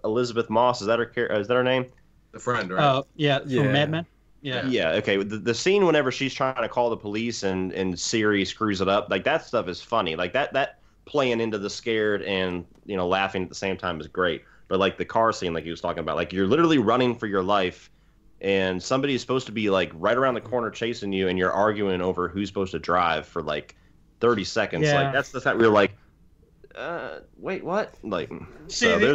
Elizabeth Moss, is that her name? The friend, right? Yeah. From Mad Men. Yeah. Okay. The scene whenever she's trying to call the police and Siri screws it up, like that stuff is funny. Like that playing into the scared and laughing at the same time is great. But like the car scene, like he was talking about, like you're literally running for your life, and somebody is supposed to be like right around the corner chasing you, and you're arguing over who's supposed to drive for like 30 seconds. Yeah. Like that's the time we're like, wait, what? Like, see, so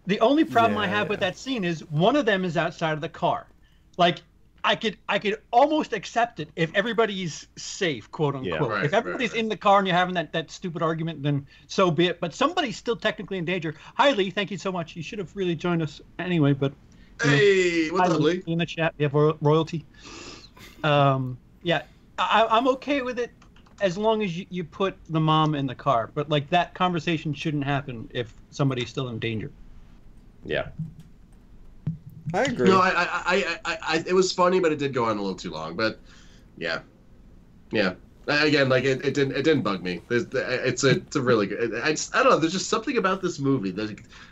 the only problem I have with that scene is one of them is outside of the car, like. I could almost accept it if everybody's safe, quote unquote. Yeah, if everybody's in the car and you're having that stupid argument, then so be it. But somebody's still technically in danger. Hi, Lee. Thank you so much. You should have really joined us anyway. But hey, what's up, Lee? In the chat, we have royalty. Yeah, I'm okay with it as long as you put the mom in the car. But like that conversation shouldn't happen if somebody's still in danger. Yeah. I agree. No, it was funny, but it did go on a little too long. But yeah. Again, like it didn't bug me. It's a really good. I don't know. There's just something about this movie,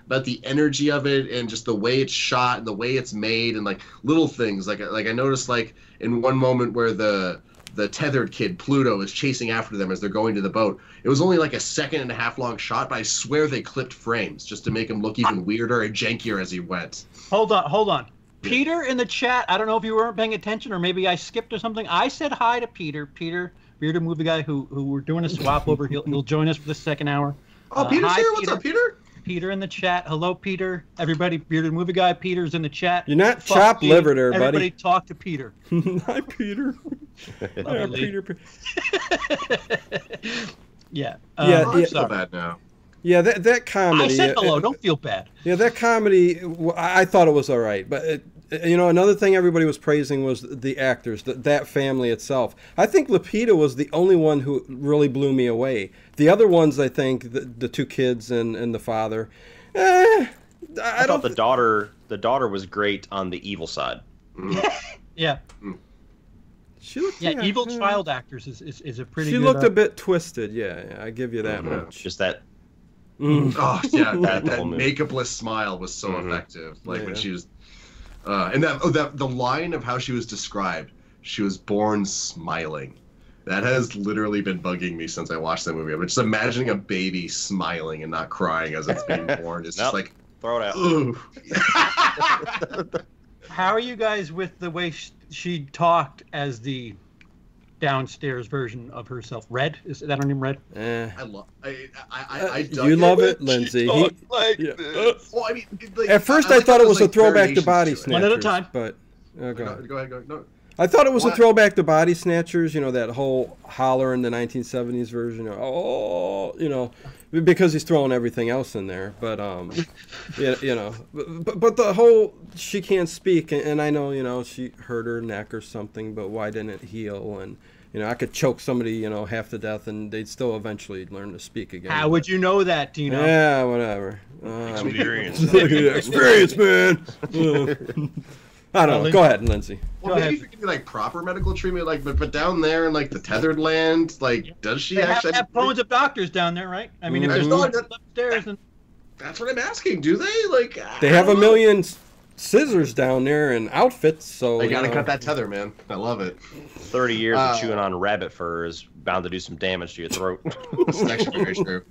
about the energy of it, and just the way it's shot and the way it's made, and like little things. Like I noticed, like in one moment where the tethered kid Pluto is chasing after them as they're going to the boat. It was only like a 1.5 second long shot, but I swear they clipped frames just to make him look even weirder and jankier as he went. Hold on. Peter in the chat. I don't know if you weren't paying attention or maybe I skipped or something. I said hi to Peter. Peter, bearded movie guy who we're doing a swap over. He'll join us for the second hour. Oh, Peter's hi, here. Peter. What's up, Peter? Peter in the chat. Hello, Peter. Everybody, bearded movie guy. Peter's in the chat. You're not Fuck chopped you. liver there, buddy. Everybody talk to Peter. Hi, Peter. Yeah, Peter. Yeah. I feel bad now. Yeah, that comedy. I said hello. Don't feel bad. Yeah, that comedy. I thought it was all right, but another thing everybody was praising was the actors, that family itself. I think Lupita was the only one who really blew me away. The other ones, I think, the two kids and the father. I thought the daughter was great on the evil side. Yeah. She looked, evil child actors is a pretty. She good, looked a bit twisted. Yeah, I give you that much. Just that. Oh yeah, that makeupless smile was so effective. Like when she was, and the line of how she was described, she was born smiling. That has literally been bugging me since I watched that movie. I'm just imagining a baby smiling and not crying as it's being born. It's just like throw it out. Ooh. How are you guys with the way she talked as the downstairs version of herself? Red? Is that her name, Red? I love. I dug you love it, Lindsay. Like this. Well, I mean, like, at first, I thought it was a throwback to Body Snatchers. Snatchers. One at a time. But Go ahead. No. I thought it was a throwback to Body Snatchers. That whole holler in the 1970s version. Because he's throwing everything else in there. But but the whole she can't speak, and I know she hurt her neck or something, but why didn't it heal? And I could choke somebody half to death, and they'd still eventually learn to speak again. How would you know that? Do you know? Yeah, whatever. Experience, man. I don't know. Go ahead, Lindsay. Well, maybe if you give me like proper medical treatment, like, but down there in like the tethered land, like, does she actually have bones of doctors down there, right? I mean, if there's no upstairs, and that's what I'm asking. Do they like? They have a million scissors down there and outfits, so they gotta cut that tether, man. I love it. 30 years of chewing on rabbit fur is bound to do some damage to your throat. That's actually very true.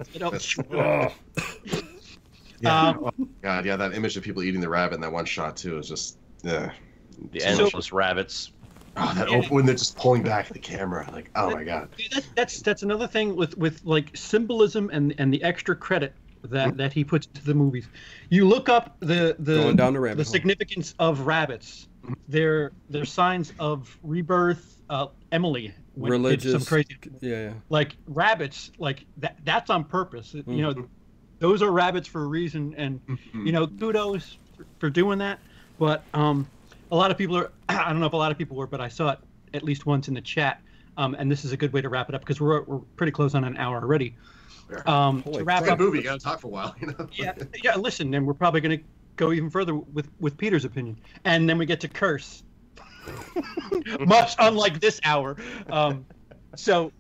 God, yeah, that image of people eating the rabbit in that one shot too is just. Yeah, the endless rabbits. Oh, that open when they're just pulling back the camera, like, oh my god. That's another thing with like symbolism and the extra credit that he puts into the movies. You look up the significance of rabbits. They're signs of rebirth. Emily religious, some crazy. Yeah. Like rabbits, like that's on purpose. Those are rabbits for a reason, and kudos for doing that. But a lot of people are, I don't know if a lot of people were, but I saw it at least once in the chat. And this is a good way to wrap it up because we're pretty close on an hour already. To wrap up, movie, you got to talk for a while. Yeah. Listen, and we're probably going to go even further with Peter's opinion, and then we get to curse. Much unlike this hour. So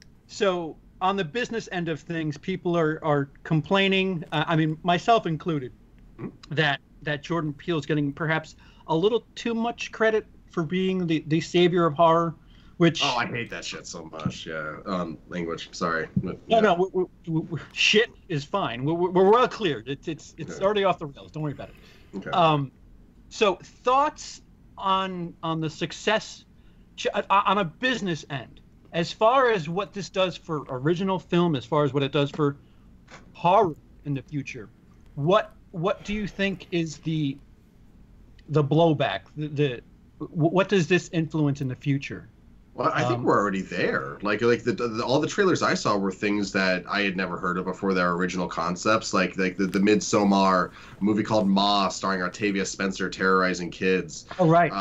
on the business end of things, people are complaining. I mean, myself included, that Jordan Peele is getting perhaps a little too much credit for being the savior of horror, which... Oh, I hate that shit so much, yeah. Language, sorry. No, shit is fine. We're well cleared. It's already off the rails. Don't worry about it. Okay. So thoughts on the success on a business end, as far as what this does for original film, as far as what it does for horror in the future, what do you think is the blowback? What does this influence in the future? Well, I think we're already there. Like all the trailers I saw were things that I had never heard of before their original concepts. Like the Midsommar movie called Ma, starring Octavia Spencer terrorizing kids. Oh right,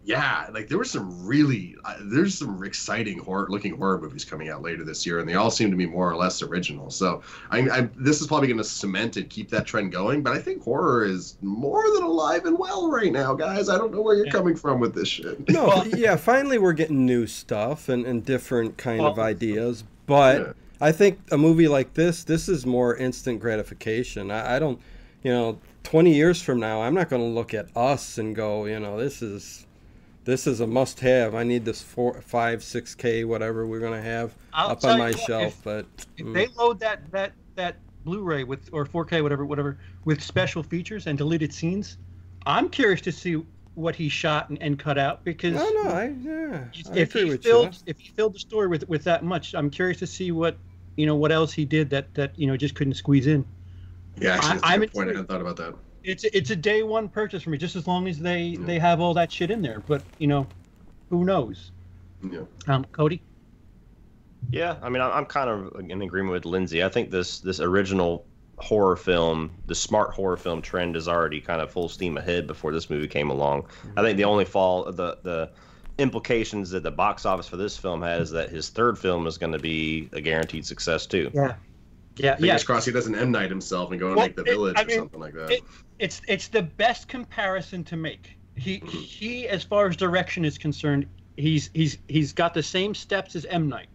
yeah, like there were some really there's some exciting looking horror movies coming out later this year, and they all seem to be more or less original. So this is probably going to cement and keep that trend going. But I think horror is more than alive and well right now, guys. I don't know where you're coming from with this shit. No, yeah, finally we're getting new stuff and different kind of ideas, but I think a movie like this is more instant gratification. I don't, 20 years from now, I'm not going to look at Us and go, this is a must-have. I need this 4, 5, 6K, whatever we're going to have up on my shelf. But if they load that Blu-ray or 4K, whatever, with special features and deleted scenes, I'm curious to see what he shot and cut out, because if he filled the story with that much, I'm curious to see what else he did that just couldn't squeeze in. Yeah, actually, that's a good point. I hadn't thought about that. It's a day one purchase for me, just as long as they have all that shit in there. But who knows? Yeah. Cody. Yeah, I mean, I'm kind of in agreement with Lindsay. I think this original horror film, the smart horror film trend is already kind of full steam ahead before this movie came along. I think the only the implications that the box office for this film has, that his third film is going to be a guaranteed success too. Fingers crossed he doesn't M. Night himself and go and make The Village or something like that. It's the best comparison to make. He as far as direction is concerned, he's got the same steps as M. Night.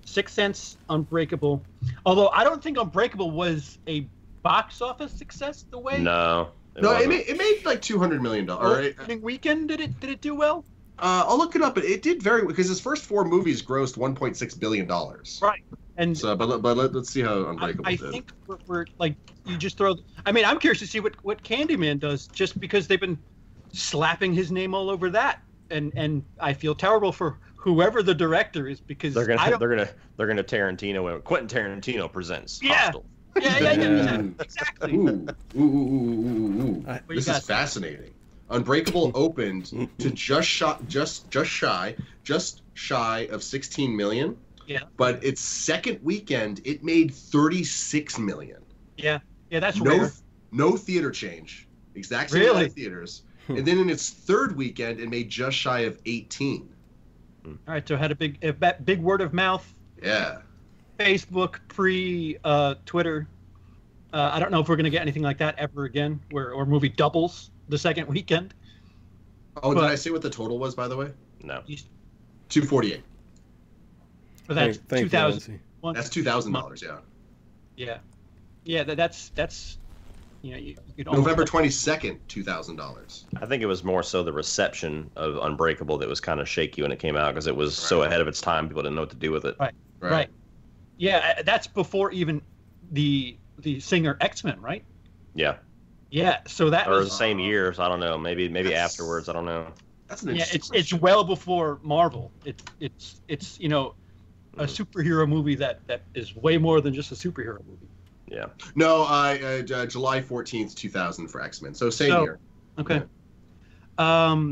Sixth Sense, Unbreakable. Although I don't think Unbreakable was a box office success the way. No, it made like $200 million. Opening weekend, did it do well? I'll look it up, but it did very, because his first 4 movies grossed $1.6 billion. Right. And so, but let's see how Unbreakable did. I think we're like, you just throw. I mean, I'm curious to see what Candyman does, just because they've been slapping his name all over that, and I feel terrible for whoever the director is, because they're gonna Tarantino. Quentin Tarantino presents Hostel. Yeah, exactly. This is fascinating. Unbreakable opened to just shy of 16 million. Yeah. But its second weekend, it made 36 million. Yeah, that's rare. No theater change. Exact same amount of theaters. And then in its third weekend, it made just shy of 18. All right, so it had a big word of mouth. Yeah. Facebook Twitter. I don't know if we're going to get anything like that ever again, or movie doubles the second weekend. Oh, did I say what the total was, by the way? No. 248. But that's $2,000. That's $2,000. Yeah. Yeah. That's you November 22nd, $2,000. I think it was more so the reception of Unbreakable that was kind of shaky when it came out, because it was so ahead of its time. People didn't know what to do with it. Right. Yeah, that's before even the Singer X-Men, right? Yeah. Yeah. So that was the same year. So I don't know. Maybe afterwards. I don't know. That's an interesting it's well before Marvel. It's a superhero movie that is way more than just a superhero movie. Yeah. No, July 14th, 2000 for X-Men. So same year. Okay. Yeah.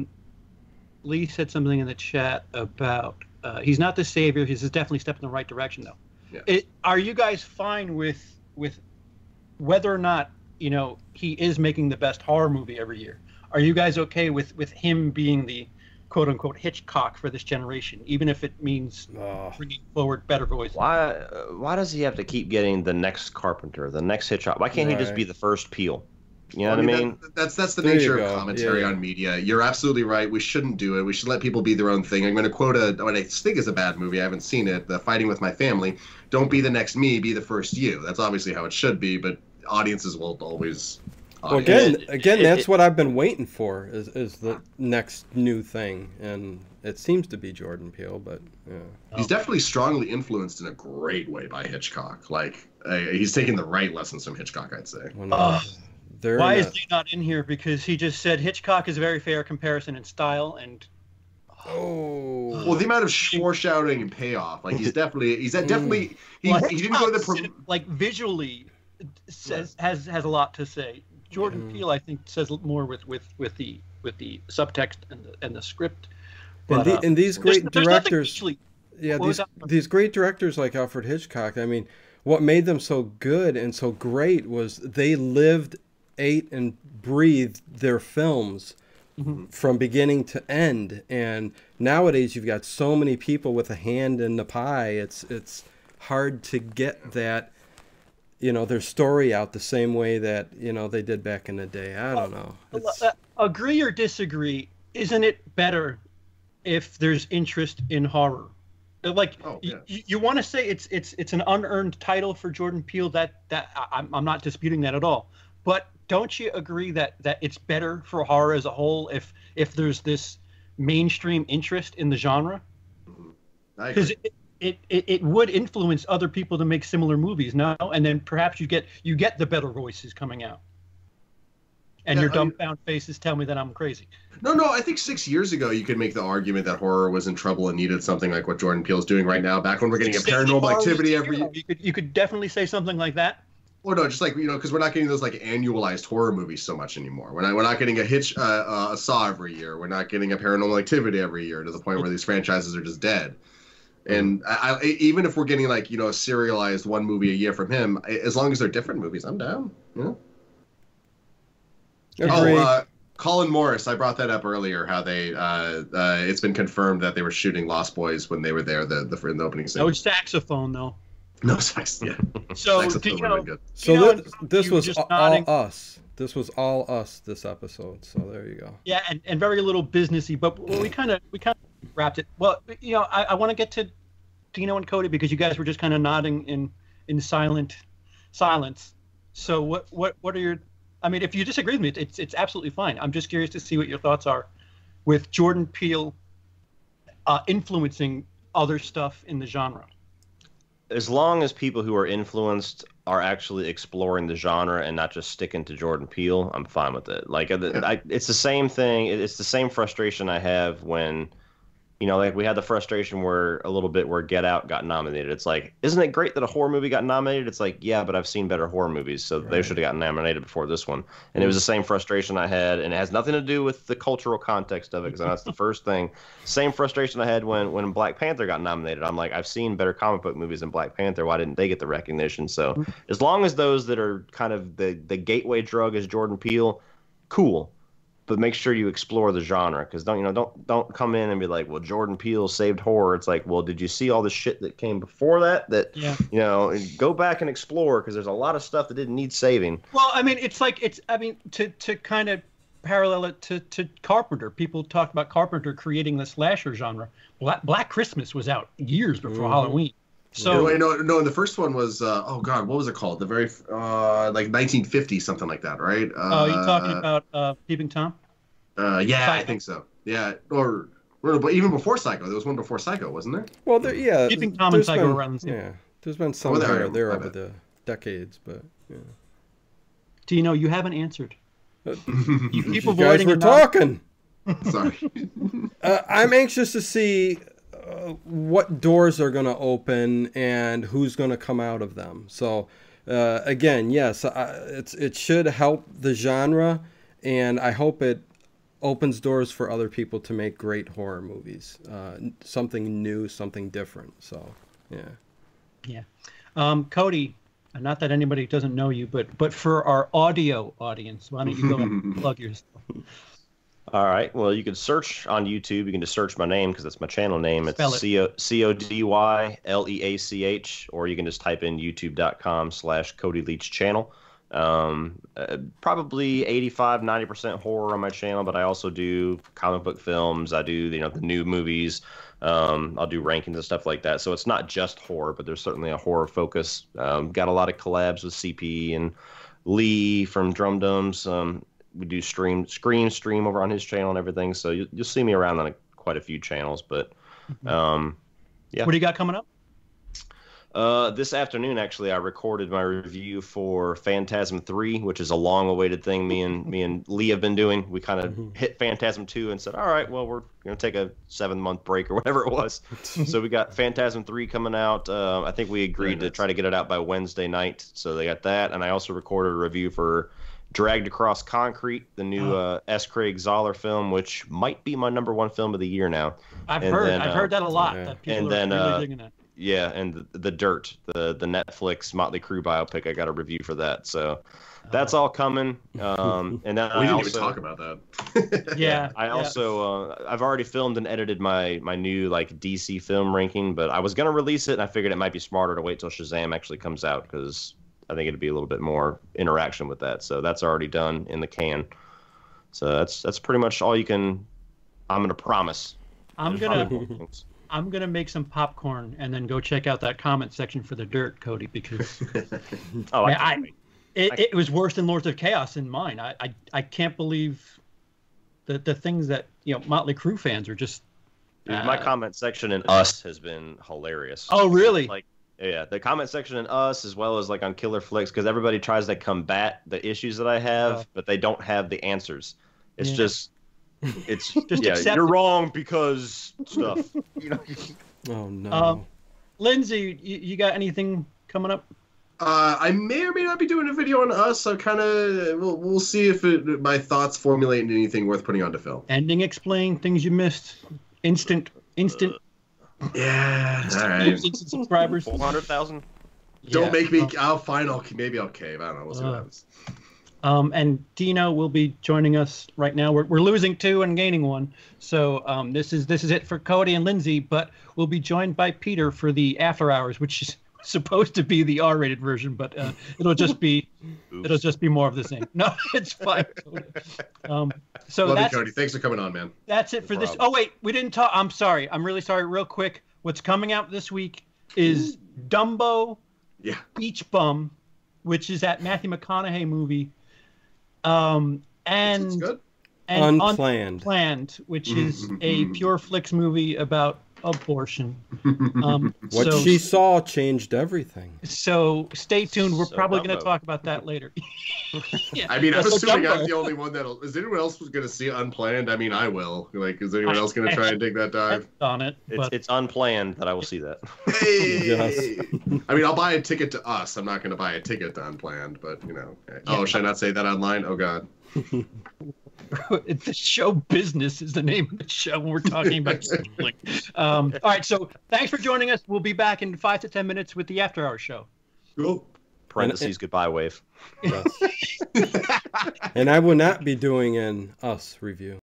Lee said something in the chat about he's not the savior. He's definitely a step in the right direction, though. Yeah. Are you guys fine with whether or not he is making the best horror movie every year? Are you guys okay with him being the quote unquote Hitchcock for this generation, even if it means bringing forward better voices? Why does he have to keep getting the next Carpenter, the next Hitchcock? Why can't he just be the first Peele? You know what I mean? That's the nature of commentary on media. You're absolutely right. We shouldn't do it. We should let people be their own thing. I'm going to quote what I think is a bad movie. I haven't seen it. The Fighting with My Family. Don't be the next me. Be the first you. That's obviously how it should be. But audiences will always. Well, again, that's what I've been waiting for is the next new thing, and it seems to be Jordan Peele. But he's definitely strongly influenced in a great way by Hitchcock. Like he's taking the right lessons from Hitchcock, I'd say. Why is Lee not in here? Because he just said Hitchcock is a very fair comparison in style and. Well, the amount of foreshadowing and payoff, like he didn't go to the like visually has a lot to say. Jordan Peele, I think, says more with the subtext and the script. And, and these great directors, actually, yeah, these great directors like Alfred Hitchcock. I mean, what made them so good and so great was they lived, ate, and breathed their films from beginning to end. And nowadays, you've got so many people with a hand in the pie. It's hard to get that, their story out the same way that they did back in the day. I don't know. Agree or disagree? Isn't it better if there's interest in horror? Like, you want to say it's an unearned title for Jordan Peele. That I'm not disputing that at all. But don't you agree that it's better for horror as a whole if there's this mainstream interest in the genre? Because it would influence other people to make similar movies, no? And then perhaps you get the better voices coming out. And your dumbfound faces tell me that I'm crazy. No, I think 6 years ago you could make the argument that horror was in trouble and needed something like what Jordan Peele's doing right now. Back when we're getting a Paranormal Activity every year, you could definitely say something like that. Well, no, just like because we're not getting those like annualized horror movies so much anymore. We're not getting a Saw every year. We're not getting a Paranormal Activity every year to the point where these franchises are just dead. And even if we're getting like a serialized one movie a year from him, as long as they're different movies, I'm down. Colin Morris, I brought that up earlier. How they it's been confirmed that they were shooting Lost Boys when they were there in the opening scene. No saxophone though. No sax. Yeah. So this was all us. This was all us this episode. So there you go. Yeah, and very little businessy, but we kind of wrapped it. Well, I want to get to Dino and Cody because you guys were just kind of nodding in silence. So what are your? I mean, if you disagree with me, it's absolutely fine. I'm just curious to see what your thoughts are with Jordan Peele influencing other stuff in the genre. As long as people who are influenced are actually exploring the genre and not just sticking to Jordan Peele, I'm fine with it. Like, it's the same thing. It's the same frustration I have when, like we had the frustration where Get Out got nominated. It's like, isn't it great that a horror movie got nominated? It's like, yeah, but I've seen better horror movies, so they should have gotten nominated before this one. And it was the same frustration I had, and it has nothing to do with the cultural context of it, because that's the first thing. Same frustration I had when Black Panther got nominated. I'm like, I've seen better comic book movies than Black Panther. Why didn't they get the recognition? So as long as those that are kind of the gateway drug is Jordan Peele, cool. But make sure you explore the genre, because don't come in and be like, well, Jordan Peele saved horror. It's like, well, did you see all the shit that came before that? Go back and explore, because there's a lot of stuff that didn't need saving. Well, I mean, to kind of parallel it to Carpenter. People talked about Carpenter creating the slasher genre. Black Christmas was out years before Halloween. So no, the first one was what was it called? The very like 1950 something like that, right? You talking about Peeping Tom? Yeah, Psycho. I think so. Yeah, or but even before Psycho, there was one before Psycho, wasn't there? Well, Peeping Tom and Psycho around. Yeah, there's been some there over the decades, but yeah. Dino, you haven't answered. You keep avoiding. You guys were talking. Sorry. I'm anxious to see what doors are going to open and who's going to come out of them. So again, yes, it should help the genre, and I hope it opens doors for other people to make great horror movies, something new, something different. So yeah. Cody, not that anybody doesn't know you, but for our audio audience, why don't you go and plug yourself? All right. Well, you can search on YouTube. You can just search my name, because that's my channel name. It's CODYLEACH, or you can just type in youtube.com/Cody Leach channel. Probably 85-90% horror on my channel, but I also do comic book films. I do the new movies. I'll do rankings and stuff like that. So it's not just horror, but there's certainly a horror focus. Got a lot of collabs with CP and Lee from Drum Dums. We do stream over on his channel and everything, so you'll see me around on quite a few channels. But yeah. What do you got coming up? This afternoon, actually, I recorded my review for Phantasm 3, which is a long-awaited thing me and Lee have been doing. We kind of hit Phantasm 2 and said, all right, well, we're going to take a 7-month break or whatever it was. So we got Phantasm 3 coming out. I think we agreed to try to get it out by Wednesday night, so they got that. And I also recorded a review for Dragged Across Concrete, the new S. Craig Zoller film, which might be my #1 film of the year now. I've heard that a lot. That people are really digging it. Yeah, and the Dirt, the Netflix Motley Crue biopic, I got a review for that. So that's all coming. And then we didn't even talk about that. Yeah. I also I've already filmed and edited my new like DC film ranking, but I was gonna release it, and I figured it might be smarter to wait till Shazam actually comes out because I think it'd be a little bit more interaction with that. So that's already done in the can. So that's pretty much all you can. I'm gonna promise. I'm gonna make some popcorn and then go check out that comment section for the Dirt, Cody, because it was worse than Lords of Chaos in mine. I can't believe the things that Motley Crue fans are just. Dude, my comment section in Us has been hilarious. Oh really? Like yeah, the comment section in Us as well as like on Killer Flicks, because everybody tries to combat the issues that I have, but they don't have the answers. It's just. It's just you're wrong because stuff. Oh no. Lindsay, you got anything coming up? I may or may not be doing a video on Us. I'm kind of we'll see if my thoughts formulate into anything worth putting onto film. Ending explain things you missed. Instant. Yeah. All right. Instant subscribers. 400,000. Don't make me. Maybe I'll cave. I don't know. We'll see what happens. And Dino will be joining us right now. We're losing 2 and gaining 1. So this is it for Cody and Lindsay, but we'll be joined by Peter for the After Hours, which is supposed to be the R-rated version, but it'll just be more of the same. No, it's fine. So love that's you, Cody. Thanks for coming on, man. That's it for this. Oh wait, we didn't talk. I'm sorry. I'm really sorry. Real quick, what's coming out this week is Dumbo, Beach Bum, which is that Matthew McConaughey movie. And Unplanned, which is a Pure Flix movie about abortion. What she saw changed everything. So stay tuned. We're probably going to talk about that later. Yeah. I mean, I'm assuming I'm the only one that'll. Is anyone else going to see Unplanned? I mean, I will. Like, is anyone else going to try and take that dive? On it. It's unplanned that I will see that. Hey! Yes. I mean, I'll buy a ticket to Us. I'm not going to buy a ticket to Unplanned, but Oh, should I not say that online? Oh God. The show business is the name of the show when we're talking about gambling. All right, so thanks for joining us. We'll be back in 5 to 10 minutes with the After Hours show. Cool. Parentheses, goodbye wave. Yes. And I will not be doing an Us review.